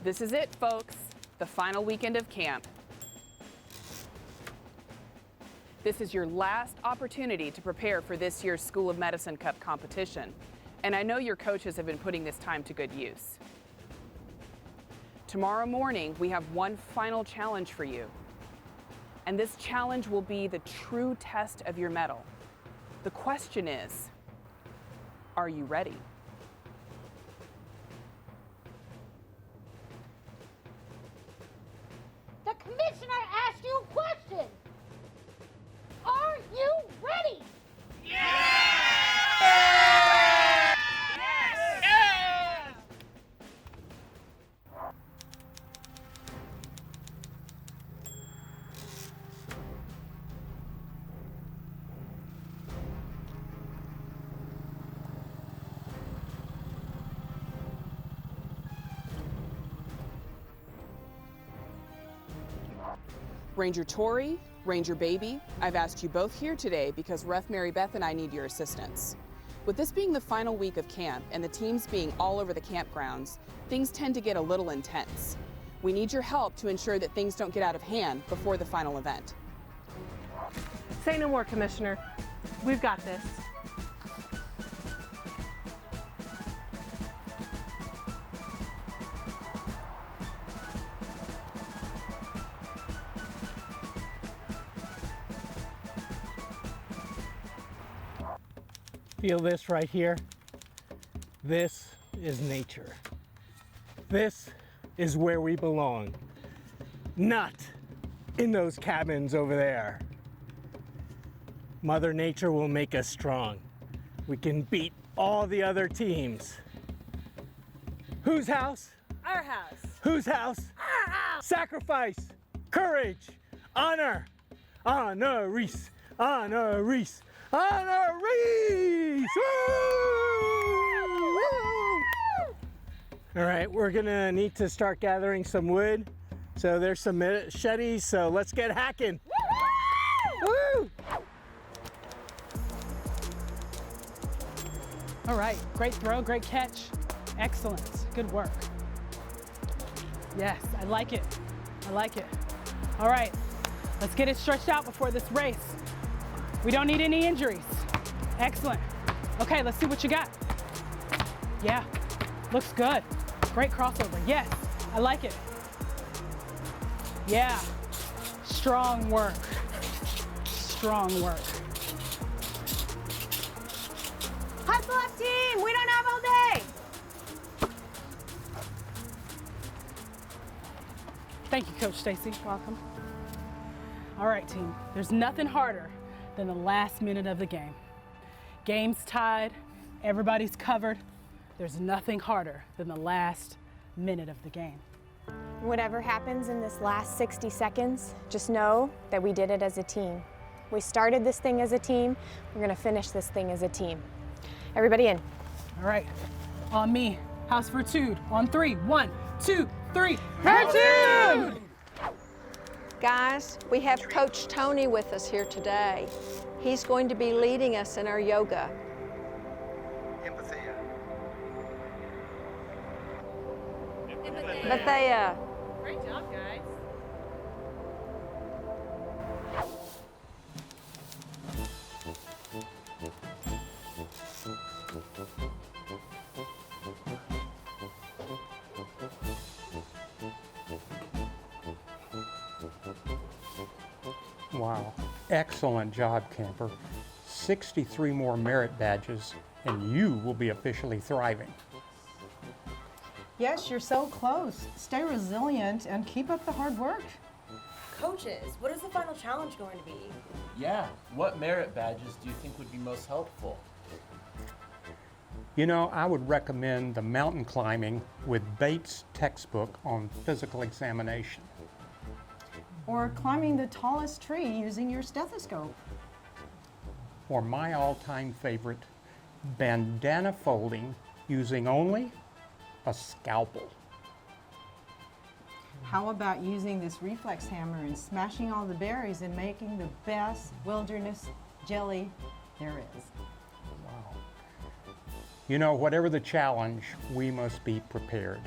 This is it, folks, the final weekend of camp. This is your last opportunity to prepare for this year's School of Medicine Cup competition, and I know your coaches have been putting this time to good use. Tomorrow morning, we have one final challenge for you, and this challenge will be the true test of your mettle. The question is, are you ready? The commissioner asked you a question. Are you ready? Ranger Tori, Ranger Baby, I've asked you both here today because Ref Mary Beth and I need your assistance. With this being the final week of camp and the teams being all over the campgrounds, things tend to get a little intense. We need your help to ensure that things don't get out of hand before the final event. Say no more, Commissioner. We've got this. Feel this right here? This is nature. This is where we belong. Not in those cabins over there. Mother Nature will make us strong. We can beat all the other teams. Whose house? Our house. Whose house? Our house. Sacrifice, courage, honor, honor-reese, honor-reese, honor-reese! Woo! Woo! All right, we're gonna need to start gathering some wood. So there's some machetes, so let's get hacking. Woo! All right, great throw, great catch. Excellent, good work. Yes, I like it. I like it. All right, let's get it stretched out before this race. We don't need any injuries. Excellent. Okay, let's see what you got. Yeah, looks good. Great crossover, yes, I like it. Yeah, strong work. Strong work. Hustle up, team. We don't have all day. Thank you, Coach Stacy. Welcome. All right, team. There's nothing harder than the last minute of the game. Game's tied. Everybody's covered. There's nothing harder than the last minute of the game. Whatever happens in this last 60 seconds, just know that we did it as a team. We started this thing as a team. We're going to finish this thing as a team. Everybody in. All right. On me. House Virtude. On three. 1, 2, 3. Virtude! Guys, we have Coach Tony with us here today. He's going to be leading us in our yoga. Bethea. Great job, guys. Wow, excellent job, camper. 63 more merit badges, and you will be officially thriving. Yes, you're so close. Stay resilient and keep up the hard work. Coaches, what is the final challenge going to be? Yeah, what merit badges do you think would be most helpful? You know, I would recommend the mountain climbing with Bates' textbook on physical examination. Or climbing the tallest tree using your stethoscope. Or my all-time favorite, bandana folding using only a scalpel. How about using this reflex hammer and smashing all the berries and making the best wilderness jelly there is? Wow. You know, whatever the challenge, we must be prepared.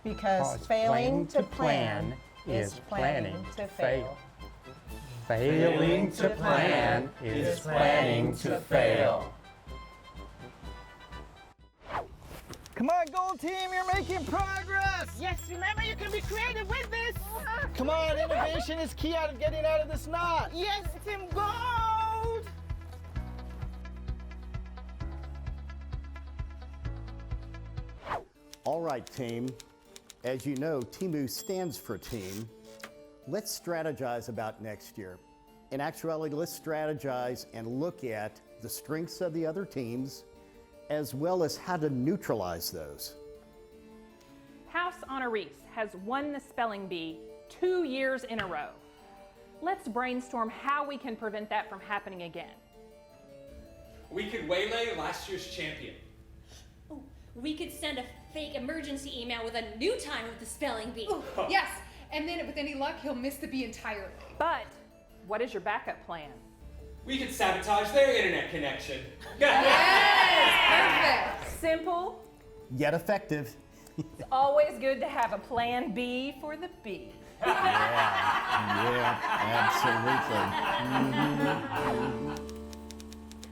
Because failing to plan is planning to fail. Failing to plan is planning to fail. Come on, Gold Team, you're making progress! Yes, remember you can be creative with this. Come on, innovation is key out of getting out of this knot! Yes, Team Gold! All right, team. As you know, TEAMU stands for team. Let's strategize about next year. In actuality, let's strategize and look at the strengths of the other teams, as well as how to neutralize those. House Honorees has won the spelling bee 2 years in a row. Let's brainstorm how we can prevent that from happening again. We could waylay last year's champion. Oh, we could send a fake emergency email with a new time with the spelling bee. Ooh, yes, and then with any luck, he'll miss the bee entirely. But what is your backup plan? We could sabotage their internet connection. Yes, perfect. Simple. Yet effective. It's always good to have a plan B for the bee. Yeah, absolutely.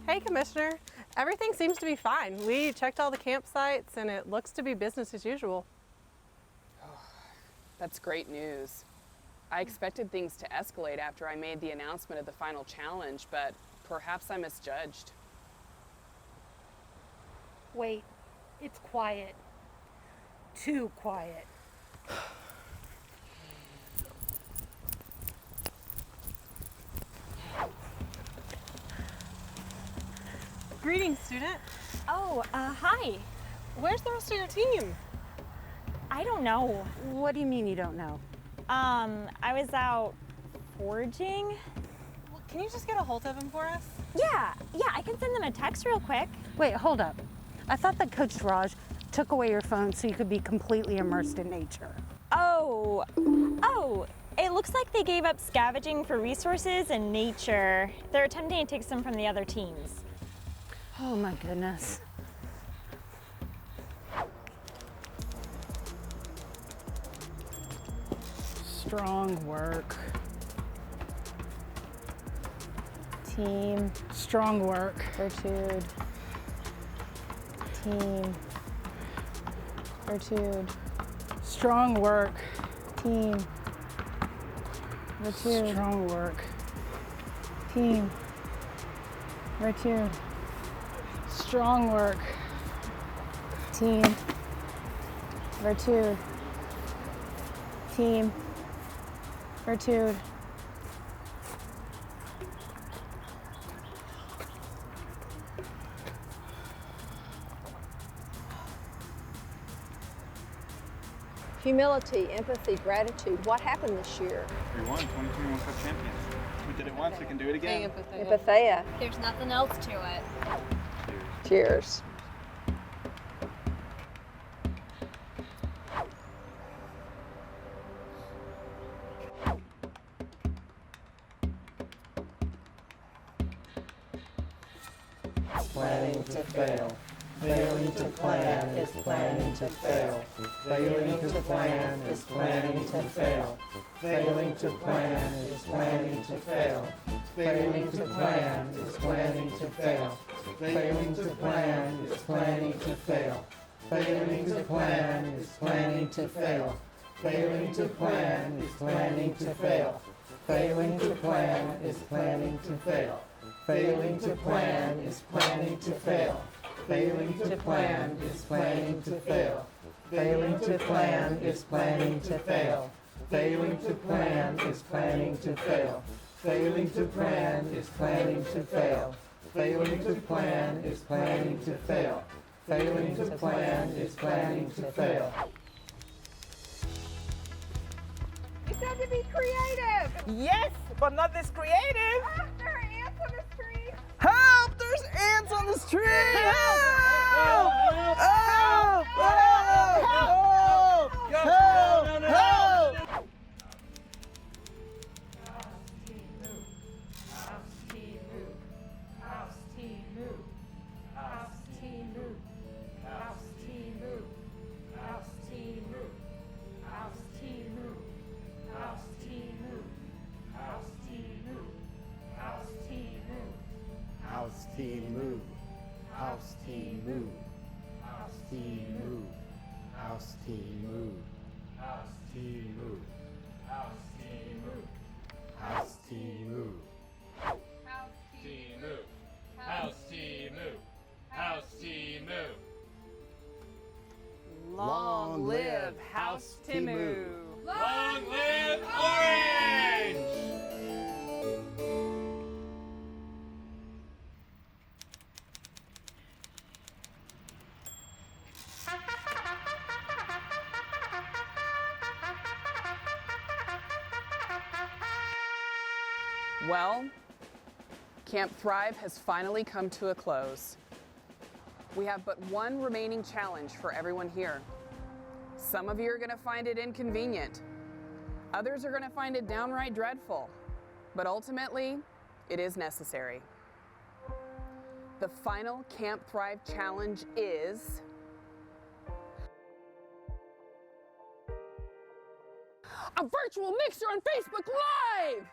Hey, Commissioner. Everything seems to be fine. We checked all the campsites and it looks to be business as usual. That's great news. I expected things to escalate after I made the announcement of the final challenge, but perhaps I misjudged. Wait, it's quiet. Too quiet. Greetings, student. Oh, hi. Where's the rest of your team? I don't know. What do you mean you don't know? I was out foraging. Well, can you just get a hold of them for us? Yeah, I can send them a text real quick. Wait, hold up. I thought that Coach Raj took away your phone so you could be completely immersed in nature. Oh, it looks like they gave up scavenging for resources and nature. They're attempting to take some from the other teams. Oh my goodness. Strong work. Team. Strong work. Fortitude. Team. Fortitude. Strong work. Team. Fortitude. Strong work. Team. Fortitude. Strong work. Team. Fortitude. Team. Fortitude. Humility, empathy, gratitude. What happened this year? We won 2021 Cup champions. We did it once, we can do it again. Empatheia. There's nothing else to it. Cheers. Planning to fail. Failing to plan is planning to fail. Failing to plan is planning to fail. Failing to plan is planning to fail. Failing to plan is planning to fail. Failing to plan is planning to fail. Failing to plan is planning to fail. Failing to plan is planning to fail. Failing to plan is planning to fail. Failing to plan is planning to fail. Failing to plan is planning to fail. Failing to plan is planning to fail. Failing to plan is planning to fail. Failing to plan is planning to fail. Failing to plan is planning to fail. Failing to plan is planning to fail. You said to be creative! Yes, but not this creative! Ah, there are ants on this tree! Help! There's ants on this tree! Help! Help! Help! Help! Help! Help! House team move. House team move. House team move. House team move. House team move. House team move. House team move. House team move. House team move. Long live House Timu. Long live Orange! Well, Camp Thrive has finally come to a close. We have but one remaining challenge for everyone here. Some of you are going to find it inconvenient. Others are going to find it downright dreadful. But ultimately, it is necessary. The final Camp Thrive challenge is a virtual mixer on Facebook Live!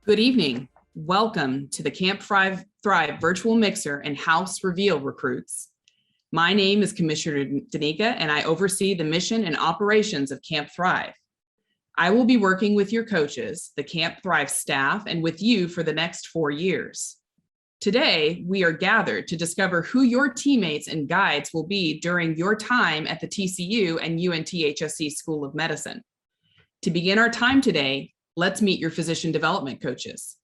Good evening. Welcome to the Camp Thrive Virtual Mixer and House Reveal Recruits. My name is Commissioner Danica, and I oversee the mission and operations of Camp Thrive. I will be working with your coaches, the Camp Thrive staff, and with you for the next 4 years. Today, we are gathered to discover who your teammates and guides will be during your time at the TCU and UNTHSC School of Medicine. To begin our time today, let's meet your physician development coaches.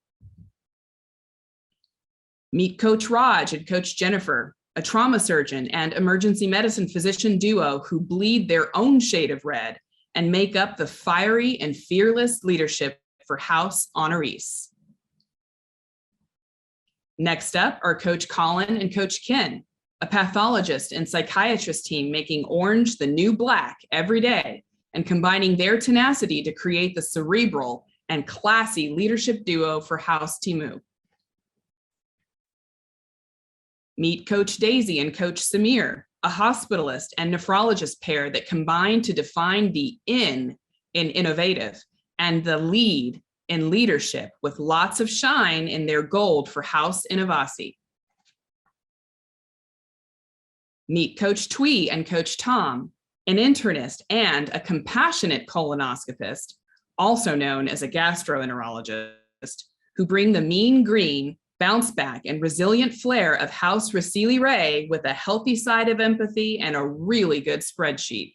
Meet Coach Raj and Coach Jennifer, a trauma surgeon and emergency medicine physician duo who bleed their own shade of red and make up the fiery and fearless leadership for House honorees. Next up are Coach Colin and Coach Ken, a pathologist and psychiatrist team making orange the new black every day and combining their tenacity to create the cerebral and classy leadership duo for House Timu. Meet Coach Daisy and Coach Samir, a hospitalist and nephrologist pair that combine to define the in innovative and the lead in leadership with lots of shine in their gold for House Innovasi. Meet Coach Twee and Coach Tom, an internist and a compassionate colonoscopist, also known as a gastroenterologist, who bring the mean green, bounce back, and resilient flair of House Rasili Ray with a healthy side of empathy and a really good spreadsheet.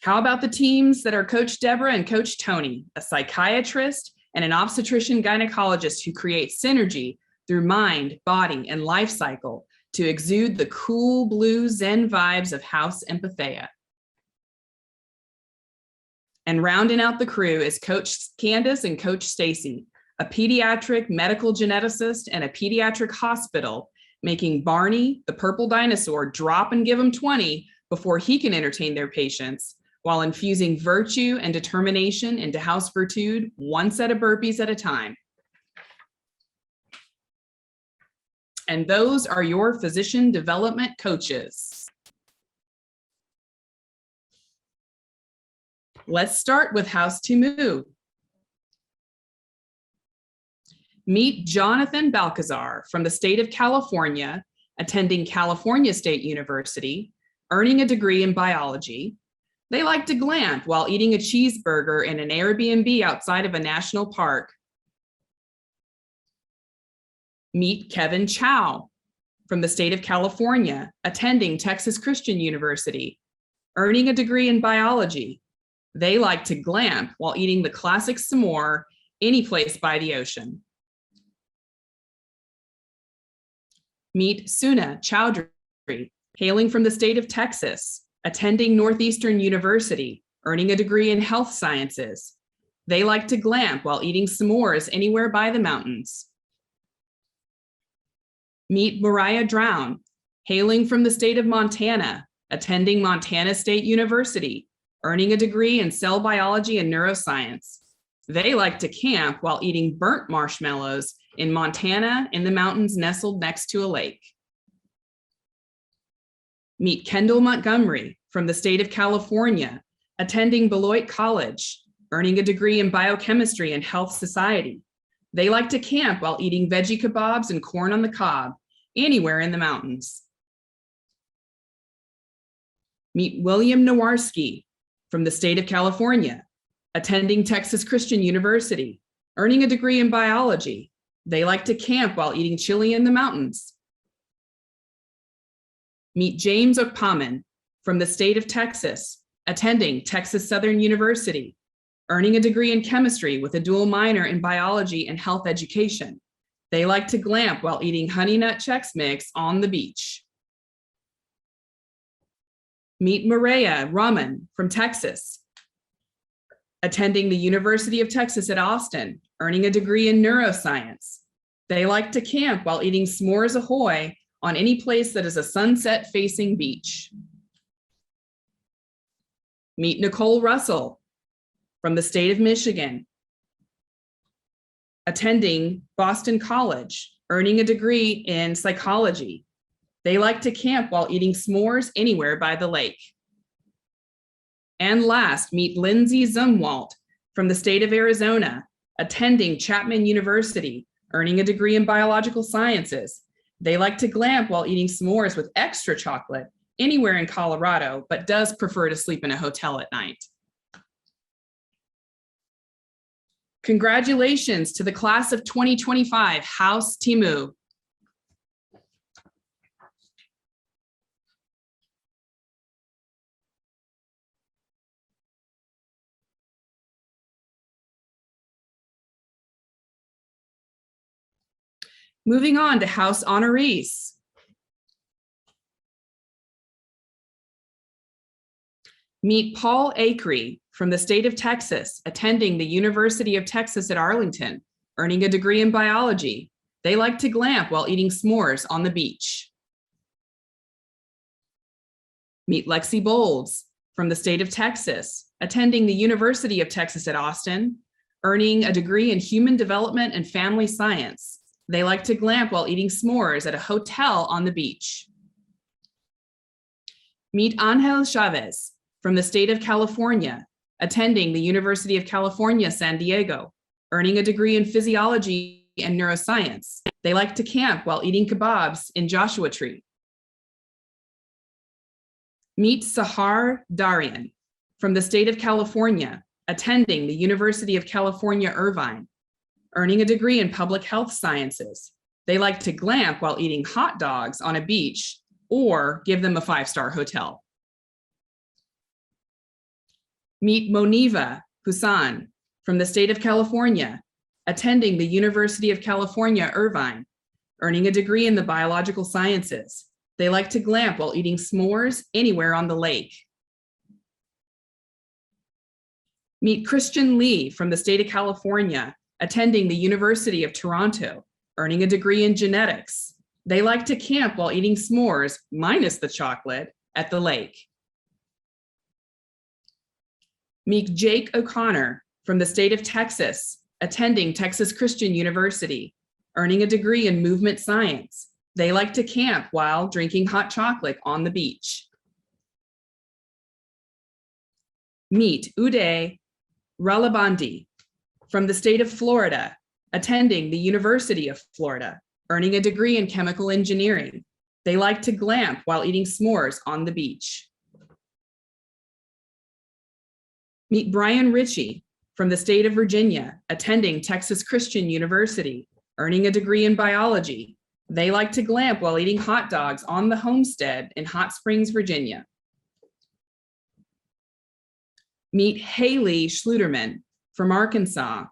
How about the teams that are Coach Deborah and Coach Tony, a psychiatrist and an obstetrician gynecologist who create synergy through mind, body, and life cycle to exude the cool blue Zen vibes of House Empatheia. And rounding out the crew is Coach Candace and Coach Stacy, a pediatric medical geneticist and a pediatric hospital, making Barney, the purple dinosaur, drop and give him 20 before he can entertain their patients, while infusing virtue and determination into House Virtude, one set of burpees at a time. And those are your physician development coaches. Let's start with House Timu. Meet Jonathan Balcazar from the state of California, attending California State University, earning a degree in biology, They like to glamp while eating a cheeseburger in an Airbnb outside of a national park. Meet Kevin Chow from the state of California, attending Texas Christian University, earning a degree in biology. They like to glamp while eating the classic s'more any place by the ocean. Meet Suna Chowdhry, hailing from the state of Texas, attending Northeastern University, earning a degree in health sciences. They like to glamp while eating s'mores anywhere by the mountains. Meet MARIAH Drown, hailing from the state of Montana, attending Montana State University, earning a degree in cell biology and neuroscience. They like to camp while eating burnt marshmallows in Montana in the mountains nestled next to a lake. Meet Kendall Montgomery from the state of California, attending Beloit College, earning a degree in biochemistry and health society. They like to camp while eating veggie kebabs and corn on the cob, anywhere in the mountains. Meet William Nowarski from the state of California, attending Texas Christian University, earning a degree in biology. They like to camp while eating chili in the mountains. Meet James Okpaman from the state of Texas, attending Texas Southern University, earning a degree in chemistry with a dual minor in biology and health education. They like to glamp while eating Honey Nut Chex Mix on the beach. Meet MARIAH Rahman from Texas, attending the University of Texas at Austin, earning a degree in neuroscience. They like to camp while eating s'mores ahoy on any place that is a sunset-facing beach. Meet Nicole Russell from the state of Michigan, attending Boston College, earning a degree in psychology. They like to camp while eating s'mores anywhere by the lake. And last, meet Lindsay Zumwalt from the state of Arizona, attending Chapman University, earning a degree in biological sciences. They like to glamp while eating s'mores with extra chocolate anywhere in Colorado, but does prefer to sleep in a hotel at night. Congratulations to the class of 2025 House Timu. Moving on to House honorees. Meet Paul ACREY from the state of Texas, attending the University of Texas at Arlington, earning a degree in biology. They like to glamp while eating s'mores on the beach. Meet Lexie Bolds from the state of Texas, attending the University of Texas at Austin, earning a degree in human development and family science. They like to glamp while eating s'mores at a hotel on the beach. Meet Angel Chavez from the state of California, attending the University of California, San Diego, earning a degree in physiology and neuroscience. They like to camp while eating kebabs in Joshua Tree. Meet SAHAR DARIAN from the state of California, attending the University of California, Irvine, earning a degree in public health sciences. They like to glamp while eating hot dogs on a beach or give them a 5-star hotel. Meet MONIVA HASSAN from the state of California, attending the University of California, Irvine, earning a degree in the biological sciences. They like to glamp while eating s'mores anywhere on the lake. Meet Christian Lee from the state of California, attending the University of Toronto, earning a degree in genetics. They like to camp while eating s'mores, minus the chocolate, at the lake. Meet Jake O'Connor from the state of Texas, attending Texas Christian University, earning a degree in movement science. They like to camp while drinking hot chocolate on the beach. Meet UDAY RALLABHANDI from the state of Florida, attending the University of Florida, earning a degree in chemical engineering. They like to glamp while eating s'mores on the beach. Meet Brian Ritchie from the state of Virginia, attending Texas Christian University, earning a degree in biology. They like to glamp while eating hot dogs on the homestead in Hot Springs, Virginia. Meet Haley Schluterman from Arkansas,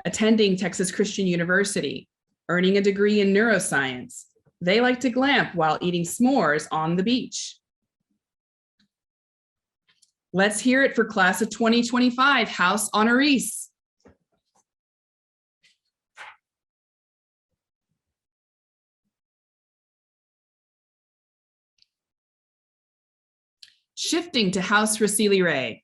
attending Texas Christian University, earning a degree in neuroscience. They like to glamp while eating s'mores on the beach. Let's hear it for class of 2025 House honorees. Shifting to House RALLABHANDI.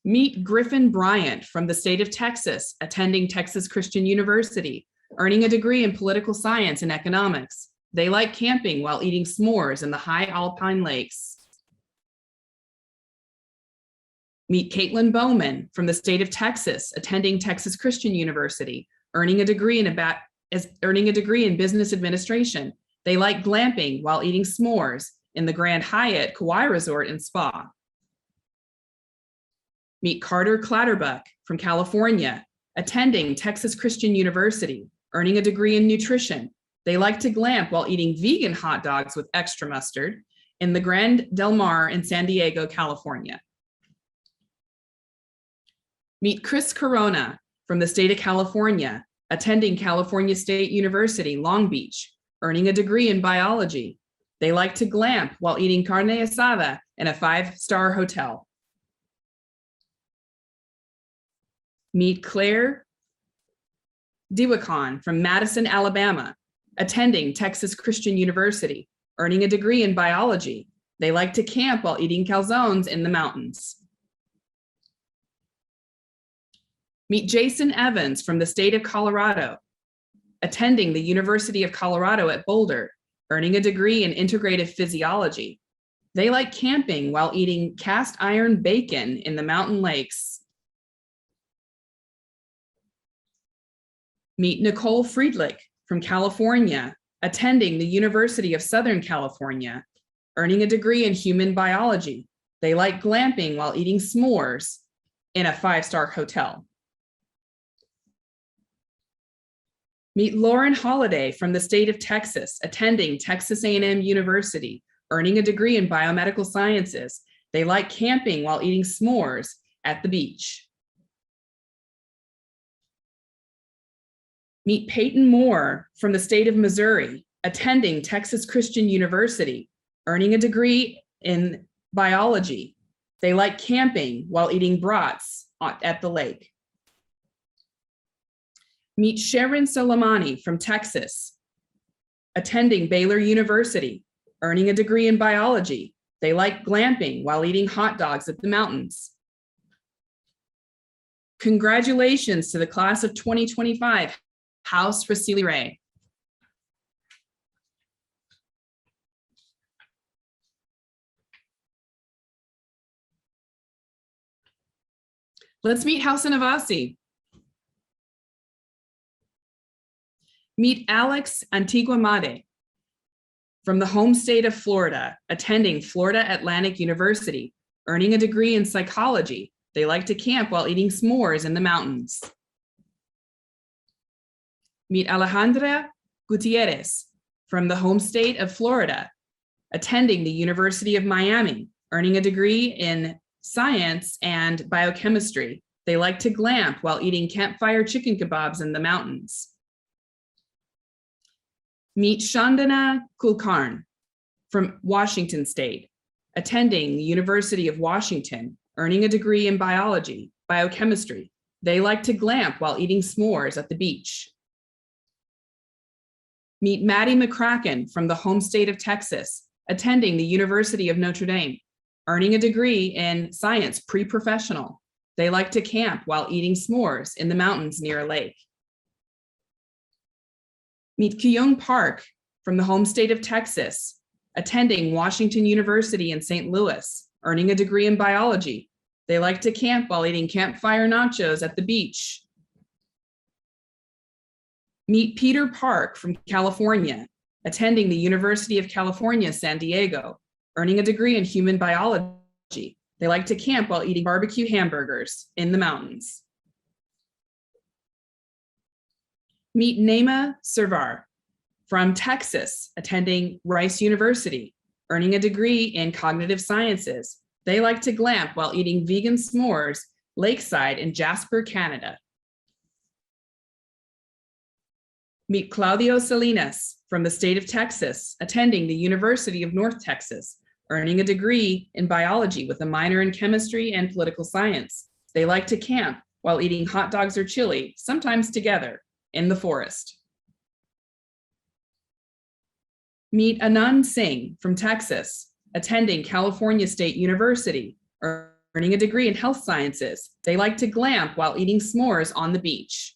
Meet Griffin Bryant from the state of Texas, attending Texas Christian University, earning a degree in political science and economics. They like camping while eating s'mores in the high alpine lakes. Meet Caitlin Bowman from the state of Texas, attending Texas Christian University, earning a degree in business administration. They like glamping while eating s'mores in the Grand Hyatt Kauai Resort and Spa. Meet Carter Clatterbuck from California, attending Texas Christian University, earning a degree in nutrition. They like to glamp while eating vegan hot dogs with extra mustard in the Grand Del Mar in San Diego, California. Meet Chris Corona from the state of California, attending California State University, Long Beach, earning a degree in biology. They like to glamp while eating carne asada in a 5-star hotel. Meet Claire Diwakon from Madison, Alabama, attending Texas Christian University, earning a degree in biology. They like to camp while eating calzones in the mountains. Meet Jason Evans from the state of Colorado, attending the University of Colorado at Boulder, earning a degree in integrative physiology. They like camping while eating cast iron bacon in the mountain lakes. Meet Nicole Friedlich from California, attending the University of Southern California, earning a degree in human biology. They like glamping while eating s'mores in a 5-star hotel. Meet Lauren Holliday from the state of Texas, attending Texas A&M University, earning a degree in biomedical sciences. They like camping while eating s'mores at the beach. Meet Peyton Moore from the state of Missouri, attending Texas Christian University, earning a degree in biology. They like camping while eating brats at the lake. Meet SHIRIN SOLEIMANI from Texas, attending Baylor University, earning a degree in biology. They like glamping while eating hot dogs at the mountains. Congratulations to the class of 2025 House RALLABHANDI. Let's meet House Navasi. Meet Alex Antigua from the home state of Florida, attending Florida Atlantic University, earning a degree in psychology. They like to camp while eating s'mores in the mountains. Meet Alejandra Gutierrez from the home state of Florida, attending the University of Miami, earning a degree in science and biochemistry. They like to glamp while eating campfire chicken kebabs in the mountains. Meet Chandana Kulkarni from Washington State, attending the University of Washington, earning a degree in biology, biochemistry. They like to glamp while eating s'mores at the beach. Meet Maddie McCracken from the home state of Texas, attending the University of Notre Dame, earning a degree in science pre-professional. They like to camp while eating s'mores in the mountains near a lake. Meet Kyung Park from the home state of Texas, attending Washington University in St. Louis, earning a degree in biology. They like to camp while eating campfire nachos at the beach. Meet Peter Park from California, attending the University of California, San Diego, earning a degree in human biology. They like to camp while eating barbecue hamburgers in the mountains. Meet Nema Servar from Texas, attending Rice University, earning a degree in cognitive sciences. They like to glamp while eating vegan s'mores lakeside in Jasper, Canada. Meet Claudio Salinas from the state of Texas, attending the University of North Texas, earning a degree in biology with a minor in chemistry and political science. They like to camp while eating hot dogs or chili, sometimes together, in the forest. Meet Anand Singh from Texas, attending California State University, earning a degree in health sciences. They like to glamp while eating s'mores on the beach.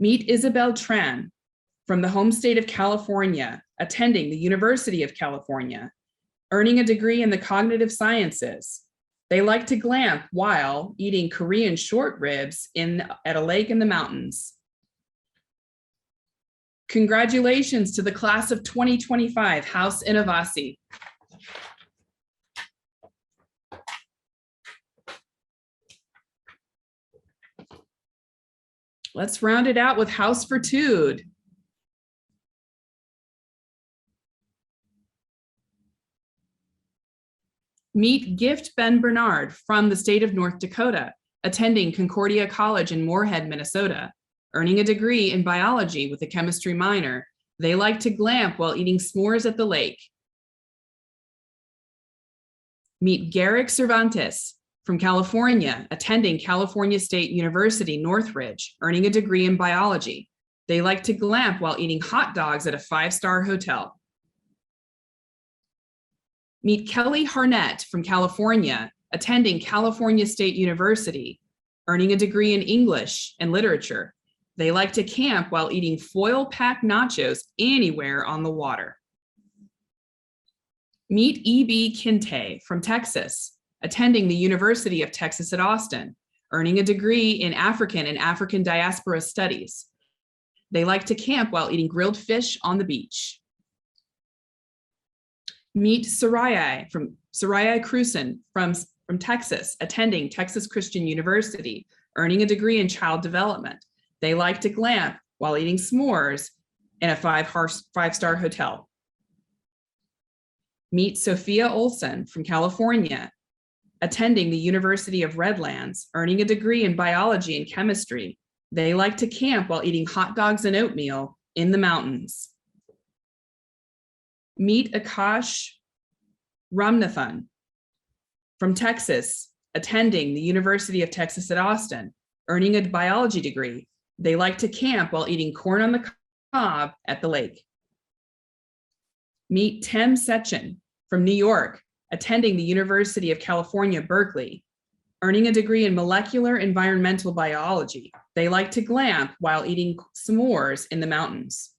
Meet Isabel Tran from the home state of California, attending the University of California, earning a degree in the cognitive sciences. They like to glamp while eating Korean short ribs at a lake in the mountains. Congratulations to the class of 2025 House Innovasi. Let's round it out with House Fortude. Meet Gift Ben Bernard from the state of North Dakota, attending Concordia College in Moorhead, Minnesota, earning a degree in biology with a chemistry minor. They like to glamp while eating s'mores at the lake. Meet Garrick Cervantes from California, attending California State University, Northridge, earning a degree in biology. They like to glamp while eating hot dogs at a 5-star hotel. Meet Kelly Harnett from California, attending California State University, earning a degree in English and literature. They like to camp while eating foil-packed nachos anywhere on the water. Meet E.B. Kinte from Texas, attending the University of Texas at Austin, earning a degree in African and African diaspora studies. They like to camp while eating grilled fish on the beach. Meet Soraya Cruzen from Texas, attending Texas Christian University, earning a degree in child development. They like to glamp while eating s'mores in a 5-star hotel. Meet Sophia Olson from California, attending the University of Redlands, earning a degree in biology and chemistry. They like to camp while eating hot dogs and oatmeal in the mountains. Meet Akash Ramnathan from Texas, attending the University of Texas at Austin, earning a biology degree. They like to camp while eating corn on the cob at the lake. Meet Tem Sechin from New York, attending the University of California, Berkeley, earning a degree in molecular environmental biology. They like to glamp while eating s'mores in the mountains.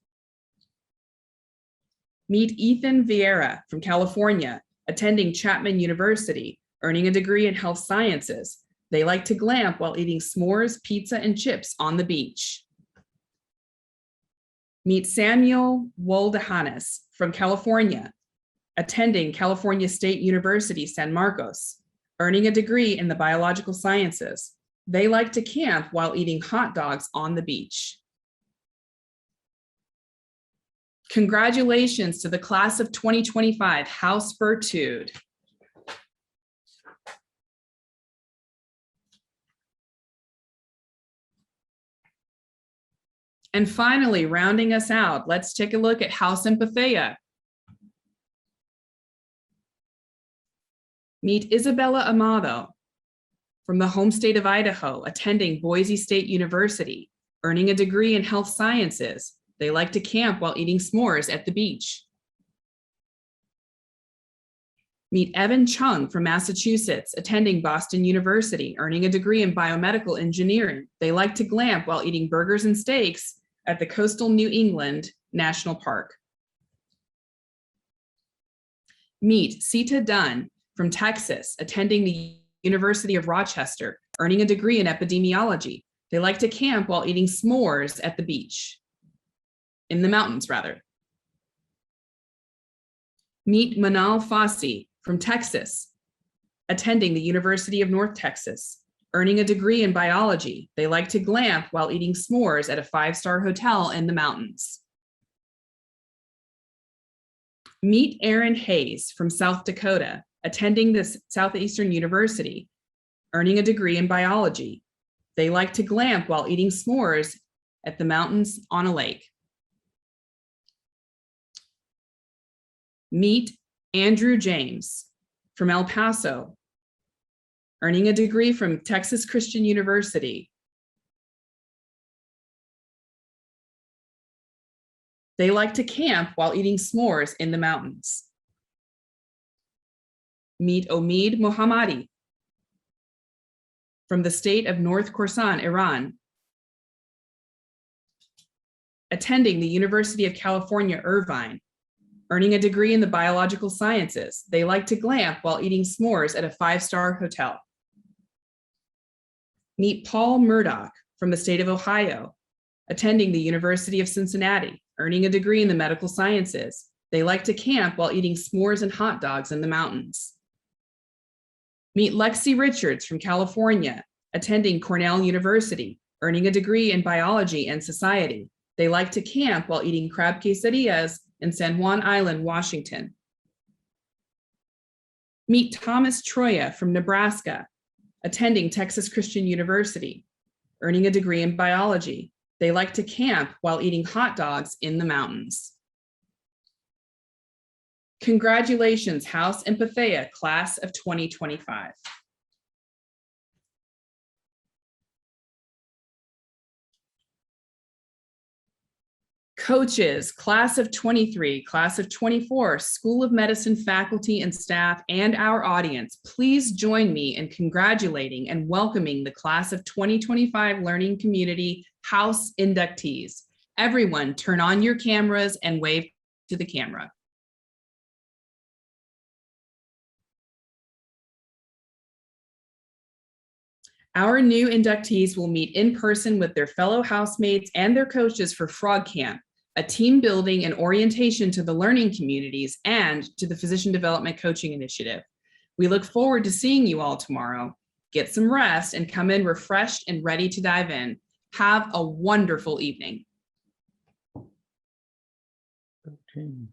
Meet Ethan Vieira from California, attending Chapman University, earning a degree in health sciences. They like to glamp while eating s'mores, pizza, and chips on the beach. Meet Samuel Woldehannes from California, attending California State University, San Marcos, earning a degree in the biological sciences. They like to camp while eating hot dogs on the beach. Congratulations to the class of 2025 House Fortude. And finally, rounding us out, let's take a look at House Empatheia. Meet Isabella Amado from the home state of Idaho, attending Boise State University, earning a degree in health sciences. They like to camp while eating s'mores at the beach. Meet Evan Chung from Massachusetts, attending Boston University, earning a degree in biomedical engineering. They like to glamp while eating burgers and steaks at the coastal New England National Park. Meet Sita Dunn from Texas, attending the University of Rochester, earning a degree in epidemiology. They like to camp while eating s'mores at the beach, in the mountains rather. Meet Manal Fassi from Texas, attending the University of North Texas, earning a degree in biology. They like to glamp while eating s'mores at a 5-star hotel in the mountains. Meet Aaron Hayes from South Dakota, attending the Southeastern University, earning a degree in biology. They like to glamp while eating s'mores at the mountains on a lake. Meet Andrew James from El Paso, earning a degree from Texas Christian University. They like to camp while eating s'mores in the mountains. Meet Omid Mohammadi from the state of North Khorasan, Iran, attending the University of California, Irvine, earning a degree in the biological sciences. They like to glamp while eating s'mores at a 5-star hotel. Meet Paul Murdoch from the state of Ohio, attending the University of Cincinnati, earning a degree in the medical sciences. They like to camp while eating s'mores and hot dogs in the mountains. Meet Lexie Richards from California, attending Cornell University, earning a degree in biology and society. They like to camp while eating crab quesadillas in San Juan Island, Washington. Meet Thomas Troya from Nebraska, attending Texas Christian University, earning a degree in biology. They like to camp while eating hot dogs in the mountains. Congratulations, House and Pathea, class of 2025. Coaches, class of 23, class of 24, School of Medicine faculty and staff, and our audience, please join me in congratulating and welcoming the class of 2025 Learning Community House inductees. Everyone, turn on your cameras and wave to the camera. Our new inductees will meet in person with their fellow housemates and their coaches for Frog Camp, a team building and orientation to the learning communities and to the Physician Development Coaching Initiative. We look forward to seeing you all tomorrow. Get some rest and come in refreshed and ready to dive in. Have a wonderful evening. 13.